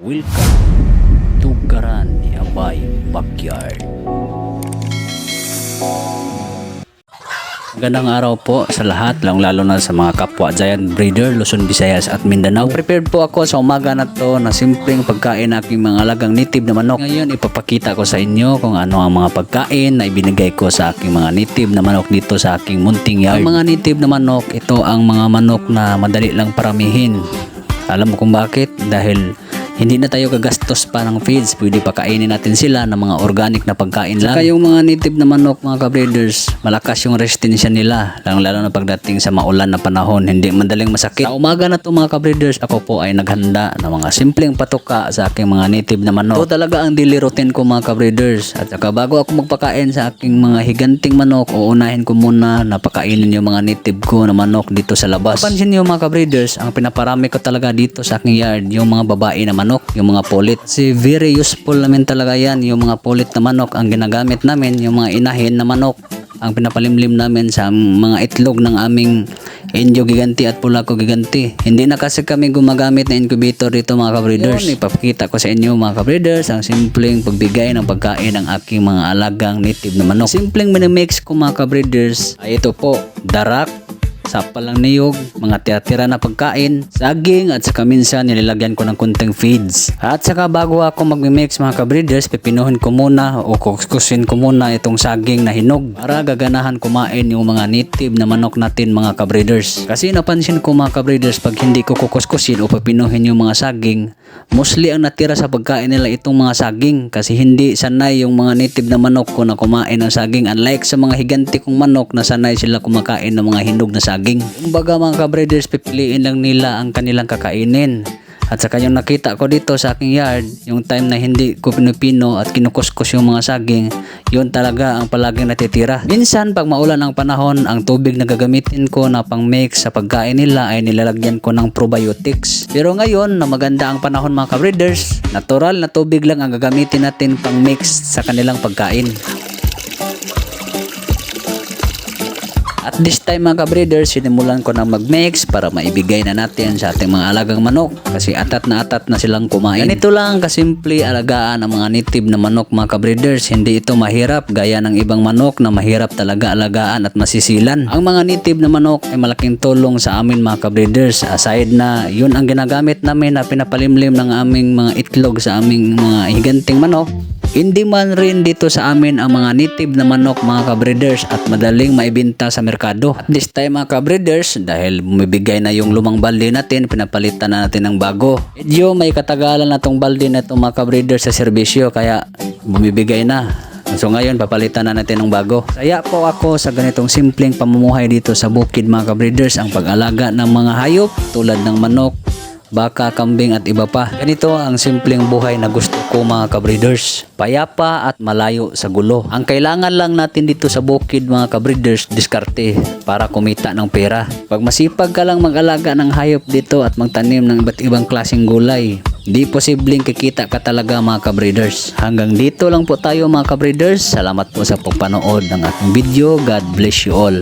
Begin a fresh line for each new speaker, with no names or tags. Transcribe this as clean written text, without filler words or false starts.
Welcome to Garani Abay Backyard. Magandang araw po sa lahat, lalo na sa mga kapwa giant breeder Luzon, Visayas at Mindanao. Prepared po ako sa umaga na to na simpleng pagkain ng aking mga alagang native na manok. Ngayon ipapakita ko sa inyo kung ano ang mga pagkain na ibinigay ko sa aking mga native na manok dito sa aking munting yard. Ang mga native na manok, ito ang mga manok na madali lang paramihin. Alam mo kung bakit? Dahil hindi na tayo gagastos pa ng feeds. Pwede pa kainin natin sila ng mga organic na pagkain lang. Saka yung mga native na manok, mga ka-breeders, malakas yung resistensya nila. Lalo na pagdating sa maulan na panahon, hindi madaling masakit. Sa umaga na to mga ka-breeders, ako po ay naghanda ng mga simpleng patuka sa aking mga native na manok. Ito talaga ang daily routine ko mga ka-breeders. At saka bago ako magpakain sa aking mga higanting manok, uunahin ko muna na pakainin yung mga native ko na manok dito sa labas. Kapansin nyo mga ka-breeders, ang pinaparami ko talaga dito sa aking yard, yung mga babae na manok, yung mga pulit. Kasi very useful namin talaga yan, yung mga pulit na manok ang ginagamit namin, yung mga inahin na manok ang pinapalimlim namin sa mga itlog ng aming Indio Giganti at Pulaco Giganti. Hindi na kasi kami gumagamit na incubator dito mga ka-breeders. Yun, ipapakita ko sa inyo mga ka-breeders ang simpleng pagbigay ng pagkain ng aking mga alagang native na manok. Simpleng minimix ko mga ka-breeders ay ito po, darak, sapalang niyog, mga tira-tira na pagkain, saging at saka minsan nililagyan ko ng kunting feeds. At saka bago ako magmi-mix mga ka-breeders, pipinuhin ko muna o kuskusin ko muna itong saging na hinog para gaganahan kumain yung mga native na manok natin mga ka-breeders. Kasi napansin ko mga ka-breeders, pag hindi ko kukuskusin o pipinuhin yung mga saging, mostly ang natira sa pagkain nila itong mga saging kasi hindi sanay yung mga native na manok ko na kumain ng saging, unlike sa mga higanti kong manok na sanay sila kumakain ng mga hinog na saging. Kumbaga mga ka-breeders, pipiliin lang nila ang kanilang kakainin. At saka yung nakita ko dito sa aking yard, yung time na hindi ko pinupino at kinukuskus yung mga saging, yun talaga ang palaging natitira. Minsan pag maulan ang panahon, ang tubig na gagamitin ko na pang mix sa pagkain nila ay nilalagyan ko ng probiotics. Pero ngayon na maganda ang panahon mga ka-breeders, natural na tubig lang ang gagamitin natin pang mix sa kanilang pagkain. At this time mga ka-breeders, sinimulan ko na mag-mix para maibigay na natin sa ating mga alagang manok kasi atat na silang kumain. Ganito lang kasimple alagaan ang mga native na manok mga ka-breeders. Hindi ito mahirap gaya ng ibang manok na mahirap talaga alagaan at masisilan. Ang mga native na manok ay malaking tulong sa amin mga ka-breeders. Aside na yun ang ginagamit namin na pinapalimlim ng aming mga itlog sa aming mga higanting manok, hindi man rin dito sa amin ang mga native na manok mga ka-breeders at madaling maibenta sa merkado. At this time mga ka-breeders, dahil bumibigay na yung lumang balde natin, pinapalitan na natin ng bago. Medyo may katagalan na tong balde na itong mga ka-breeders sa serbisyo kaya bumibigay na. So ngayon papalitan na natin ng bago. Saya po ako sa ganitong simpleng pamumuhay dito sa bukid mga ka-breeders, ang pag-alaga ng mga hayop tulad ng manok, baka, kambing at iba pa. Ganito ang simpleng buhay na gusto ko mga ka-breeders. Payapa at malayo sa gulo. Ang kailangan lang natin dito sa bukid mga ka-breeders, diskarte para kumita ng pera. Pag masipag ka lang mag-alaga ng hayop dito at magtanim ng iba't ibang klaseng gulay, di posibleng kikita ka talaga mga ka-breeders. Hanggang dito lang po tayo mga ka-breeders. Salamat po sa pagpanood ng ating video. God bless you all.